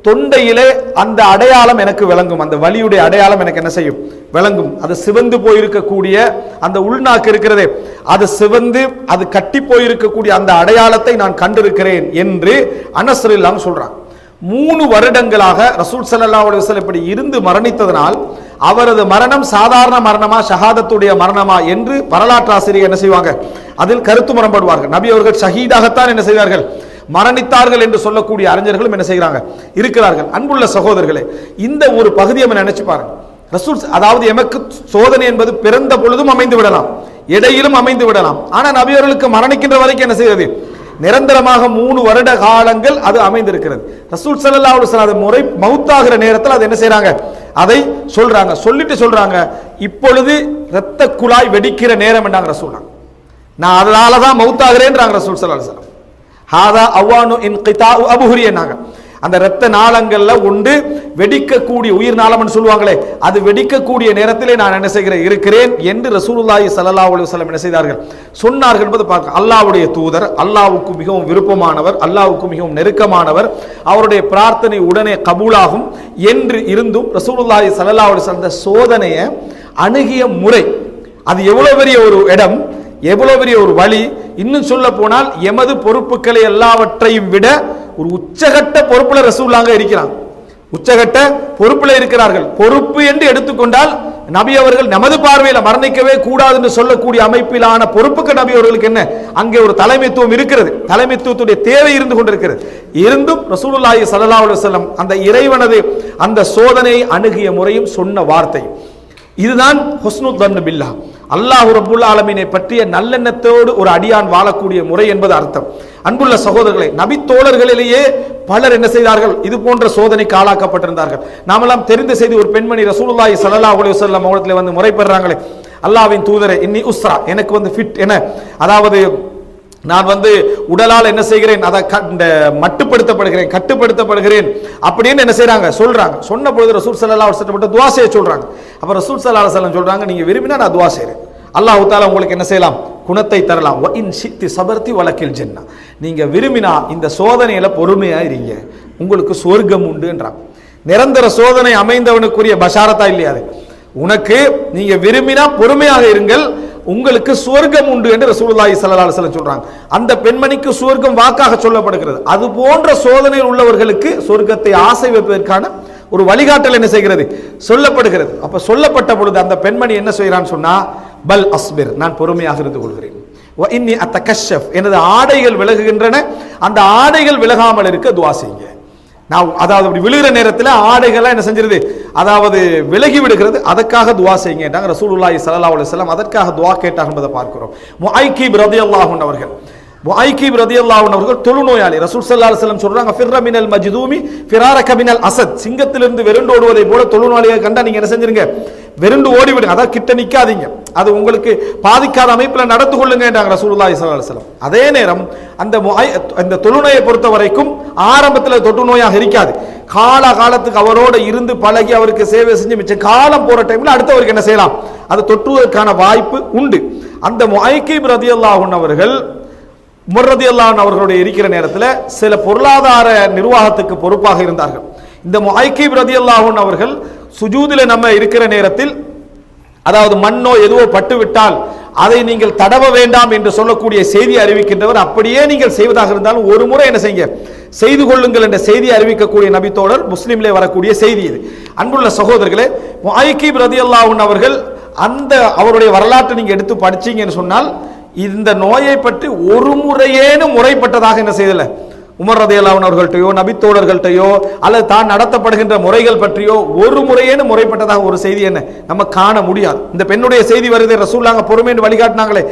S1: தொண்டையிலே அந்த அடையாளம் எனக்கு விளங்கும், அந்த வலியுடைய அடையாளம் எனக்கு என்ன செய்யும், விளங்கும். அது சிவந்து போயிருக்கக்கூடிய அந்த உள்நாக்கு இருக்கிறதே, அது சிவந்து அது கட்டி போயிருக்கக்கூடிய அந்த அடையாளத்தை நான் கண்டிருக்கிறேன் என்று அனஸ் ரலியல்லாஹு சொல்றாங்க. 3 வருடங்களாக ரசூல் ஸல்லல்லாஹு அலைஹி வஸல்லம் இப்படி இருந்து மரணித்ததனால் அவரது மரணம் சாதாரண மரணமா ஷஹாதத்துடைய மரணமா என்று வரலாற்று ஆசிரியர் என்ன செய்வாங்க, அதில் கருத்து முரண்படுவார்கள். நபி அவர்கள் ஷஹீதாகத்தான் என்ன செய்தார்கள், மரணித்தார்கள் என்று சொல்லக்கூடிய அறிஞர்களும் என்ன செய்கிறாங்க, இருக்கிறார்கள். அன்புள்ள சகோதரர்களே, இந்த ஒரு பகுதியை நினைச்சு பாருங்க. ரசூல் அதாவது எமக்கு சோதனை என்பது பிறந்த பொழுதும் அமைந்து விடலாம், இடையிலும் அமைந்து விடலாம். ஆனா நபி அவர்களுக்கு மரணிக்கின்ற வரைக்கும் என்ன செய்வது, நிரந்தரமாக 3 வருட காலங்கள் அது அமைந்திருக்கிறது. ரசூல் ஸல்லல்லாஹு அலைஹி வஸல்லம் அது முறை மௌத்தாகிற நேரத்தில் அது என்ன செய்றாங்க, அதை சொல்றாங்க. சொல்லிட்டு சொல்றாங்க, இப்பொழுது இரத்த குழாய் வெடிக்கிற நேரம் என்றாங்க ரசூல். நான் அதனால தான் மௌத்தாகிறேன்றாங்க ரசூல் ஸல்லல்லாஹு அலைஹி வஸல்லம். ஹாதா அவானு இன்கிதாஉ அபுஹுரி என்னாங்க. அந்த இரத்த நாளங்கள்ல உண்டு வெடிக்கக்கூடிய உயிர் நாளம்னு சொல்லுவாங்களே, அது வெடிக்கக்கூடிய நேரத்திலே நான் என்ன செய்கிறேன் இருக்கிறேன் என்று ரசூலுல்லாஹி ஸல்லல்லாஹு அலைஹி வஸல்லம் என்ன செய்தார்கள், சொன்னார்கள் என்பது பார்க்க. அல்லாஹ்வுடைய தூதர், அல்லாஹ்வுக்கு மிகவும் விருப்பமானவர், அல்லாஹ்வுக்கு மிகவும் நெருக்கமானவர், அவருடைய பிரார்த்தனை உடனே கபூலாகும் என்று இருந்தும் ரசூலுல்லாஹி ஸல்லல்லாஹு அலைஹி வஸல்லம் அந்த சோதனையை அணுகிய முறை, அது எவ்வளவு பெரிய ஒரு இடம், எவ்வளவு பெரிய ஒரு வழி. இன்னும் சொல்ல போனால் எமது பொறுப்புகளை எல்லாவற்றையும் விட ஒரு உச்சகட்ட பொறுப்புல ரசூலுல்லாஹ் இருக்கிறாங்க, உச்சகட்ட பொறுப்புல இருக்கிறார்கள். பொறுப்பு என்று எடுத்துக்கொண்டால் நபி அவர்கள் நமது பார்வையில மரணிக்கவே கூடாது என்று சொல்லக்கூடிய அமைப்பிலான பொறுப்புக்கு நபி அவர்களுக்கு என்ன அங்கே ஒரு தலைமைத்துவம் இருக்கிறது, தலைமைத்துவத்துடைய தேவை இருந்து கொண்டிருக்கிறது. இருந்தும் ரசூலுல்லாஹி ஸல்லல்லாஹு அலைஹி வஸல்லம் அந்த இறைவனது அந்த சோதனையை அணுகிய முறையும் சொன்ன வார்த்தை இதுதான் ஹுஸ்னுல் தன் பில்லாஹ், அல்லாஹ் ரப்புல் ஆலமீனை பற்றிய நல்லெண்ணத்தோடு ஒரு அடியான் வாழக்கூடிய முறை என்பது அர்த்தம். அன்புள்ள சகோதரர்களே, நபி தோழர்களிலேயே பலர் என்ன செய்தார்கள், இது போன்ற சோதனைக்கு ஆளாக்கப்பட்டிருந்தார்கள். நாமெல்லாம் தெரிந்த செய்தி, ஒரு பெண்மணி ரசூலுல்லாஹி ஸல்லல்லாஹு அலைஹி வஸல்லம் அவர்களை வந்து முறைப்படுறாங்களே, அல்லாஹ்வின் தூதரே இன்னி உஸ்ரா, எனக்கு வந்து ஃபிட் என, அதாவது நான் வந்து உடலால் என்ன செய்கிறேன், அதை மட்டுப்படுத்தப்படுகிறேன், கட்டுப்படுத்தப்படுகிறேன் அப்படின்னு என்ன செய்றாங்க, சொல்றாங்க. சொன்ன பொழுது ரசூல் ஸல்லல்லாஹு அலைஹி வஸல்லம் துஆ செய்ய சொல்றாங்க. அப்ப ரசூல் ஸல்லல்லாஹு அலைஹி வஸல்லம் சொல்றாங்க, நீங்க விரும்பினா நான் துஆ செய்றேன், அல்லாஹ் தஆலா உங்களுக்கு என்ன செய்யலாம், குணத்தை தரலாம். வ இன் ஷித்தி சபர்தி வலக்கில் ஜன்னah, நீங்க விரும்பினா இந்த சோதனையில பொறுமையா இருங்க, உங்களுக்கு சொர்க்கம் உண்டு என்றாங்க. நிரந்தர சோதனை அமைந்தவனுக்குரிய பஷாரத்தா இல்லையா அது, உனக்கு நீங்க விரும்பினா பொறுமையாக இருங்கள், உங்களுக்கு சுவர்க்கம் உண்டு என்று ரசூலுல்லாஹி ஸல்லல்லாஹு அலைஹி வஸல்லம் சொல்றாங்க. அந்த பெண்மணிக்கு சுவர்க்கம் வாக்காக சொல்லப்படுகிறது. அது போன்ற சோதனையில் உள்ளவர்களுக்கு சொர்க்கத்தை ஆசை வைப்பதற்கான ஒரு வழிகாட்டல் என்ன செய்கிறது, சொல்லப்படுகிறது. அப்ப சொல்லப்பட்ட பொழுது அந்த பெண்மணி என்ன செய்யறான்னு சொன்னா, பல் அஸ்பிர், நான் பொறுமையாக இருந்து கொள்கிறேன். வ இன்னி அத்தகஷஃப், எனது ஆடைகள் விலகுகின்றன, அந்த ஆடைகள் விலகாமல் இருக்க துஆ செய்யுங்க. நான் அதாவது அப்படி விழுகிற நேரத்தில் ஆடைகள்லாம் என்ன செஞ்சிருது, அதாவது விலகி விடுகிறது, அதற்காக துஆ செய்யுங்க என்றாங்க ரசூலுல்லாஹி ஸல்லல்லாஹு அலைஹி வஸல்லம். அதற்காக துஆ கேட்டாங்க என்பதை பார்க்கிறோம். முஐகிப் ரலியல்லாஹு அன்ஹு அவர்கள், முஐகிப் ரலியல்லாஹு அன்ஹு அவர்கள் தொழுநோயாளி. ரசூல் ஸல்லல்லாஹு அலைஹி வஸல்லம் சொல்றாங்க, ஃபிர்ர மினல் மஜ்தூமி ஃபிராரக மினல் அஸத், சிங்கத்திலிருந்து வெருண்டு ஓடுவதை போல தொழுநோயாளியை கண்டா நீங்க என்ன செஞ்சிருங்க, வெருண்டு ஓடி விடுங்க, அதாவது கிட்ட நிக்காதீங்க. அது உங்களுக்கு பாதிக்காத அமைப்பில் நடந்து கொள்ளுங்க என்றாங்க ரசூலுல்லாஹி ஸல்லல்லாஹு அலைஹி வஸல்லம். அதே நேரம் அந்த தொழுநோயை பொறுத்த வரைக்கும் ஆரம்பத்தில் தொற்று நோயாக இருக்காது. காலத்துக்கு அவரோட இருந்து பழகி அவருக்கு சேவை செஞ்சு மிச்சம் காலம் போற டைம்ல அடுத்தவருக்கு என்ன செய்யலாம், அது தொற்றுவதற்கான வாய்ப்பு உண்டு. அந்த முஐகிப் ரலியல்லாஹு அன்ஹு அவர்கள் உமர் ரலியல்லாஹு அன்ஹு அவர்களுடைய இருக்கிற நேரத்தில் சில பொருளாதார நிர்வாகத்துக்கு பொறுப்பாக இருந்தார்கள். இந்த முஐகிப் ரலியல்லாஹு அன்ஹு அவர்கள் சுஜூதில் நம்ம இருக்கிற நேரத்தில், அதாவது மண்ணோ எதுவோ பட்டு விட்டால் அதை நீங்கள் தடவ வேண்டாம் என்று சொல்லக்கூடிய செய்தி அறிவிக்கின்றவர், அப்படியே நீங்கள் செய்வதாக இருந்தாலும் ஒரு முறை என்ன செய்ய செய்து கொள்ளுங்கள் என்ற செய்தி அறிவிக்கக்கூடிய நபித்தோழர் முஸ்லிம்லே வரக்கூடிய செய்தி இது. அன்புள்ள சகோதரர்களே, முஐகிப் ரலியல்லாஹு அன்ஹு அவர்கள் அந்த அவருடைய வரலாற்றை நீங்க எடுத்து படிச்சீங்கன்னு சொன்னால் இந்த நோயை பற்றி ஒரு முறையேனும் முறைப்பட்டதாக என்ன செய்யல உமர் ரலியல்லாஹு அன்ஹு அவர்கள்ட்டயோ நபித்தோழர்கள்ட்டயோ அல்லது தான் நடத்தப்படுகின்ற முறைகள் பற்றியோ ஒரு முறையேனும் முறைப்பட்டதாக ஒரு செய்தி என்ன நம்ம காண முடியாது. இந்த பெண்ணுடைய செய்தி வருது, ரசூலுல்லாஹ் பொறுமைன்னு வழிகாட்டினாங்களே,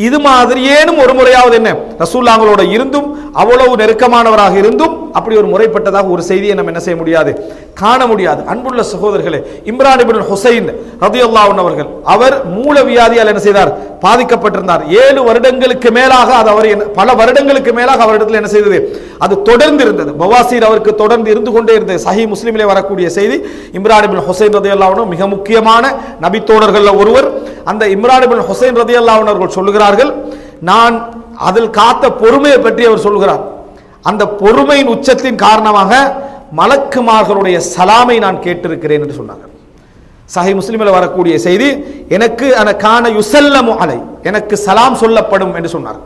S1: இது மாதிரியேனும் ஒரு முறையாவது என்ன ரசூலுல்லாஹ்களோட இருந்தும் அவ்வளவு நெருக்கமானவராக இருந்தும் அப்படி ஒரு முறைப்பட்டதாக ஒரு செய்தியை நம்ம என்ன செய்ய முடியாது, காண முடியாது. அன்புள்ள சகோதரர்களே, இம்ரான் இப்னு ஹுசைன் ரலியல்லாஹு அன்ஹு அவர்கள் அவர் மூல வியாதியால் என்ன செய்தார், பாதிக்கப்பட்டிருந்தார். 7 வருடங்களுக்கு மேலாக அது அவர் பல வருடங்களுக்கு மேலாக அவரிடத்தில் என்ன செய்தது, அது தொடர்ந்து இருந்தது. பவாசீர் அவருக்கு தொடர்ந்து இருந்து கொண்டே இருந்தது. சஹீஹ் முஸ்லிமிலே வரக்கூடிய செய்தி, இம்ரான் இப்னு ஹுசைன் ரலியல்லாஹு அன்ஹு மிக முக்கியமான நபித்தோழர்கள் ஒருவர். அந்த இம்ரான் இப்னு ஹுசைன் ரலியல்லாஹு அன்ஹு அவர்கள் சொல்லுகிறார்கள், நான் அதில் காத்த பொறுமையை பற்றி அவர் சொல்லுகிறார். அந்த பொறுமையின் உச்சத்தின் காரணமாக மலக்குமார்களுடைய சலாமை நான் கேட்டிருக்கிறேன் என்று சொன்னார்கள். சஹீஹ் முஸ்லிமில் வரக்கூடிய செய்தி, எனக்கு கான யுஸல்லமு அலை, எனக்கு சலாம் சொல்லப்படும் என்று சொன்னார்.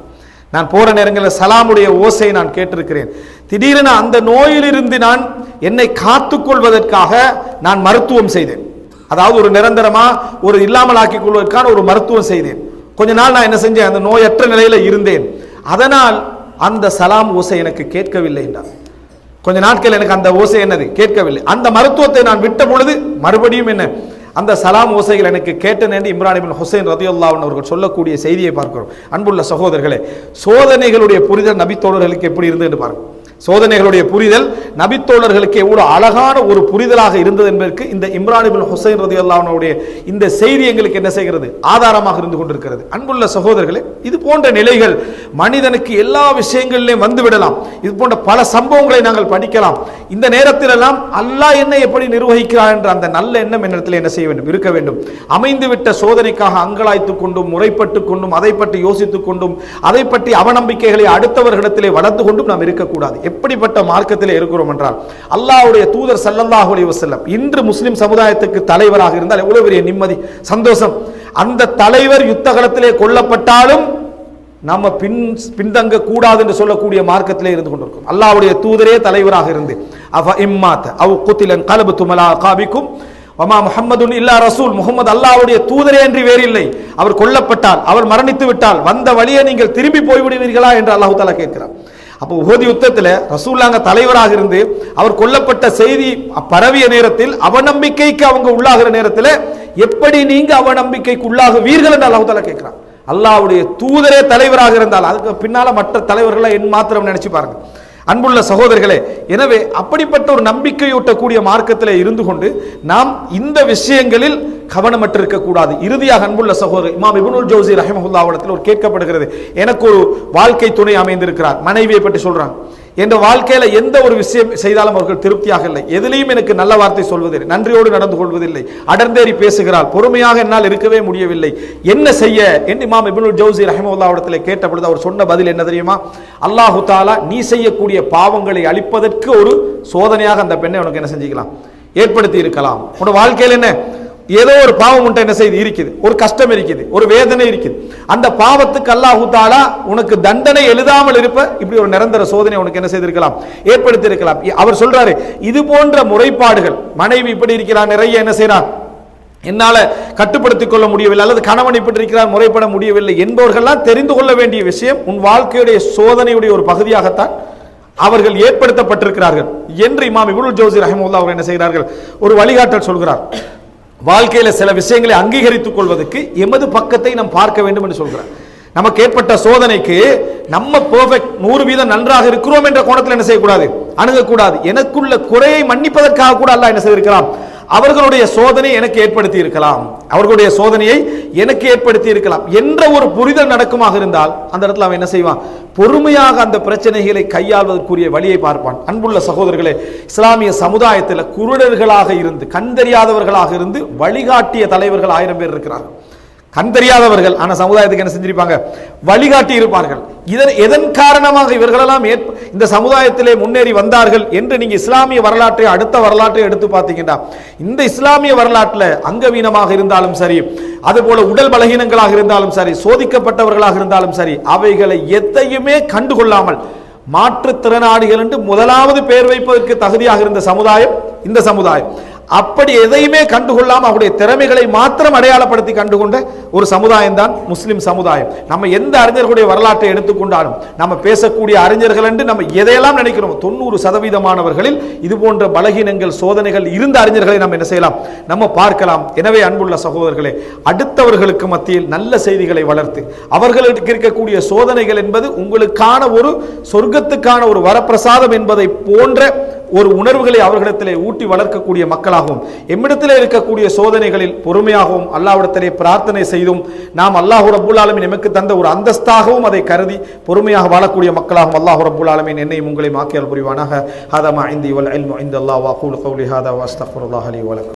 S1: நான் போற நேரங்களில் சலாமுடைய ஓசையை நான் கேட்டிருக்கிறேன். திடீரென அந்த நோயிலிருந்து நான் என்னை காத்துக் கொள்வதற்காக நான் மருத்துவம் செய்தேன். அதாவது ஒரு நிரந்தரமா ஒரு இல்லாமல் ஆக்கிக் கொள்வதற்கான ஒரு மருத்துவம் செய்தேன். கொஞ்ச நாள் நான் என்ன செஞ்சேன், அந்த நோயற்ற நிலையில இருந்தேன். அதனால் அந்த சலாம் ஓசை எனக்கு கேட்கவில்லை என்றார். கொஞ்ச நாட்கள் எனக்கு அந்த ஓசை என்னது கேட்கவில்லை. அந்த மருத்துவத்தை நான் விட்ட பொழுது மறுபடியும் என்ன அந்த சலாம் ஓசைகள் எனக்கு கேட்டேன் என்று இம்ரான் இப்னு ஹுசைன் ரலியல்லாஹு அன்ஹு அவர்கள் சொல்லக்கூடிய செய்தியை பார்க்கிறோம். அன்புள்ள சகோதரர்களே, சோதனைகளுடைய புரிதல் நபித்தோழர்களுக்கு எப்படி இருந்தது என்று பாருங்கள். சோதனைகளுடைய புரிதல் நபித்தோழர்களுக்கு எவ்வளவு அழகான ஒரு புரிதலாக இருந்தது என்பதற்கு இந்த இம்ரான் இப்னு ஹுசைன் ரலியல்லாஹு அன்ஹுடைய இந்த செய்தி எங்களுக்கு என்ன செய்கிறது, ஆதாரமாக இருந்து கொண்டிருக்கிறது. அன்புள்ள சகோதரர்களே, இது போன்ற நிலைகள் மனிதனுக்கு எல்லா விஷயங்களிலும் வந்துவிடலாம். இது போன்ற பல சம்பவங்களை நாங்கள் படிக்கலாம். இந்த நேரத்தில் எல்லாம் அல்லாஹ் என்னை எப்படி நிர்வகிக்கிறார் என்ற அந்த நல்ல எண்ணம் என்னிடத்தில் என்ன செய்ய வேண்டும், இருக்க வேண்டும். அமைந்துவிட்ட சோதனைக்காக அங்கலாய்த்துக் கொண்டும் முறைப்பட்டு கொண்டும் அதை பற்றி யோசித்துக் கொண்டும் அதை பற்றி அவநம்பிக்கைகளை அடுத்தவர்களிடத்திலே வளர்ந்து கொண்டும் நாம் இருக்கக்கூடாது. எப்படிப்பட்ட மார்க்கத்திலே இருக்கிறோம் என்றால், அல்லாஹ்வுடைய தூதர் ஸல்லல்லாஹு அலைஹி வஸல்லம் இன்று முஸ்லிம் சமுதாயத்துக்கு தலைவராக இருந்தால் எவ்வளவு பெரிய நிம்மதி, சந்தோஷம். அந்த தலைவர் யுத்த களத்திலே கொல்லப்பட்டாலும் நம்ம பின்தங்க கூடாது என்று சொல்லக்கூடிய மார்க்கத்திலே இருந்து கொண்டிருக்கும். அல்லாஹ்வுடைய தூதரே தலைவராக இருந்து அஃப இம்மாத அவ் குத்திலன் கலபத்தும் அலா அகாபிக்கும் வமா முஹம்மதுன் இல்லா ரசூல், முஹம்மது அல்லாஹ்வுடைய தூதரே என்று வேறில்லை. அவர் கொல்லப்பட்டால், அவர் மரணித்து விட்டால் வந்த வழியை நீங்கள் திரும்பி போய்விடுவீர்களா என்று அல்லாஹ் தஆலா கேட்கிறார். அப்போ உஹது யுத்தத்தில் ரசூலுல்லாஹ் தலைவராக இருந்து அவர் கொல்லப்பட்ட செய்தி பரவிய நேரத்தில் அவநம்பிக்கைக்கு அவங்க உள்ளாகிற நேரத்தில் எப்படி நீங்க அவநம்பிக்கைக்கு உள்ளாகுவீர்கள் என்று அல்லாஹ் தஆலா கேட்கிறார். அல்லாஹ்வுடைய தூதரே தலைவராக இருந்தால் அதுக்கு பின்னால மற்ற தலைவர்களை என் மாத்திரம் நினைச்சு பாருங்க. அன்புள்ள சகோதரர்களே, எனவே அப்படிப்பட்ட ஒரு நம்பிக்கையூட்டக்கூடிய மார்க்கத்தில் இருந்து கொண்டு நாம் இந்த விஷயங்களில் கவனமற்றிருக்க கூடாது. இறுதியாக அன்புள்ள சகோதரர் இமாம் இப்னுல் ஜௌசி ரஹிமஹுல்லாஹ் இடத்தில் ஒரு கேட்கப்படுகிறது, எனக்கு ஒரு வாழ்க்கை துணை அமைந்திருக்கிறார், மனைவியை பற்றி சொல்றாங்க. என்ற வாழ்க்கையில எந்த ஒரு விஷயம் செய்தாலும் அவர்கள் திருப்தியாக இல்லை, எதிலையும் எனக்கு நல்ல வார்த்தை சொல்வதில்லை, நன்றியோடு நடந்து கொள்வதில்லை, அடர்ந்தேறி பேசுகிறாள், பொறுமையாக என்னால் இருக்கவே முடியவில்லை, என்ன செய்ய என்று இமாம் இப்னுல் ஜௌசி ரஹிமஹுல்லாஹ் இடத்தில் கேட்ட பொழுது அவர் சொன்ன பதில் என்ன தெரியுமா, அல்லாஹு தஆலா நீ செய்யக்கூடிய பாவங்களை அழிப்பதற்கு ஒரு சோதனையாக அந்த பெண்ணை உனக்கு என்ன செஞ்சுக்கலாம், ஏற்படுத்தி இருக்கலாம். உன்னோட வாழ்க்கையில் என்ன ஏதோ ஒரு பாவம் உன்ட்ட என்ன செய்து இருக்குது, ஒரு கஷ்டம் இருக்குது, ஒரு வேதனை இருக்குது, அந்த பாவத்துக்கு அல்லாஹு தஆலா உனக்கு தண்டனை எழுதாமல் இருப்ப இப்படி ஒரு நிரந்தர சோதனை உனக்கு என்ன செய்திருக்கலாம், ஏற்படுத்தி இருக்கலாம். அவர் சொல்றாரு, இது போன்ற முறைப்பாடுகள், மனைவி இப்படி இருக்கிறார், நிறைய என்ன செய்யறார், என்னால கட்டுப்படுத்திக் கொள்ள முடியவில்லை, அல்லது கணவன் இப்படி இருக்கிறார், முறைப்பட முடியவில்லை என்பவர்கள்லாம் தெரிந்து கொள்ள வேண்டிய விஷயம், உன் வாழ்க்கையுடைய சோதனையுடைய ஒரு பகுதியாகத்தான் அவர்கள் ஏற்படுத்தப்பட்டிருக்கிறார்கள் என்று இமாம் இப்னுல் ஜௌசி ரஹிமஹுல்லாஹ் அவர் என்ன செய்கிறார்கள், ஒரு வழிகாட்டல் சொல்கிறார். வாழ்க்கையில சில விஷயங்களை அங்கீகரித்துக் கொள்வதற்கு எமது பக்கத்தை நாம் பார்க்க வேண்டும் என்று சொல்கிறார். நமக்கு ஏற்பட்ட சோதனைக்கு நம்ம பெர்ஃபெக்ட் 100% நன்றாக இருக்கிறோம் என்ற கோணத்தில் என்ன செய்யக்கூடாது, அணுகக்கூடாது. எனக்குள்ள குறையை மன்னிப்பதற்காக கூட அல்லாஹ் என்ன செய்திருக்கிறான், அவர்களுடைய சோதனை எனக்கு ஏற்படுத்தி இருக்கலாம், அவர்களுடைய சோதனையை எனக்கு ஏற்படுத்தி இருக்கலாம் என்ற ஒரு புரிதல் நடக்குமாக இருந்தால் அந்த இடத்துல அவன் என்ன செய்வான்? பொறுமையாக அந்த பிரச்சனைகளை கையாள்வதற்குரிய வழியை பார்ப்பான். அன்புள்ள சகோதரர்களே, இஸ்லாமிய சமுதாயத்தில் குருடர்களாக இருந்து கண்டறியாதவர்களாக இருந்து வழிகாட்டிய தலைவர்கள் 1000 பேர் இருக்கிறார்கள். கண்டறியாதவர்கள், ஆனா சமுதாயத்துக்கு என்ன செஞ்சிருப்பாங்க? வழிகாட்டி இருப்பார்கள். எதன் காரணமாக இவர்களெல்லாம் இந்த சமுதாயத்திலே முன்னேறி வந்தார்கள் என்று நீங்க இஸ்லாமிய வரலாற்றை அடுத்த வரலாற்றை எடுத்து பார்த்தீங்கன்னா, இந்த இஸ்லாமிய வரலாற்றில் அங்கவீனமாக இருந்தாலும் சரி, அதுபோல உடல் பலகீனங்களாக இருந்தாலும் சரி, சோதிக்கப்பட்டவர்களாக இருந்தாலும் சரி, அவைகளை எதையுமே கண்டுகொள்ளாமல் மாற்றுத்திறனாளிகள் என்று முதலாவது பெயர் வைப்பதற்கு தகுதியாக இருந்த சமுதாயம் இந்த சமுதாயம். அப்படி எதையுமே கண்டுகொள்ளாம அவருடைய திறமைகளை மாத்திரம் அடையாளப்படுத்தி கண்டுகொண்ட ஒரு சமுதாயம் தான் முஸ்லிம் சமுதாயம். நம்ம எந்த அறிஞர்களுடைய வரலாற்றை எடுத்துக்கொண்டாலும், நம்ம பேசக்கூடிய அறிஞர்கள் என்று நம்ம எதையெல்லாம் நினைக்கிறோம், 90% இது போன்ற பலகீனங்கள் சோதனைகள் இருந்த அறிஞர்களை நம்ம என்ன செய்யலாம்? நம்ம பார்க்கலாம். எனவே அன்புள்ள சகோதரர்களே, அடுத்தவர்களுக்கு மத்தியில் நல்ல செய்திகளை வளர்த்து அவர்களுக்கு இருக்கக்கூடிய சோதனைகள் என்பது உங்களுக்கான ஒரு சொர்க்கத்துக்கான ஒரு வரப்பிரசாதம் என்பதை போன்ற ஒரு உணர்வுகளை அவர்களிடத்திலே ஊட்டி வளர்க்கக்கூடிய மக்களாகவும், எம்மிடத்திலே இருக்கக்கூடிய சோதனைகளில் பொறுமையாகவும் அல்லாஹ்விடத்திலே பிரார்த்தனை செய்தும் நாம் அல்லாஹ் ரப்பல் ஆலமீன் நமக்கு தந்த ஒரு அந்தஸ்தாகவும் அதை கருதி பொறுமையாக வாழக்கூடிய மக்களாகவும் அல்லாஹ் ரப்பல் ஆலமீன் என்னையும் உங்களையும் ஆக்கியல் புரிவானாக. ஹதா மா இந்தி வல் இல்மு இந்தல்லாஹ் வ அகூலு கௌலி ஹதா வ அஸ்தக்ஃபிருல்லாஹ் லி வ லக்கும்.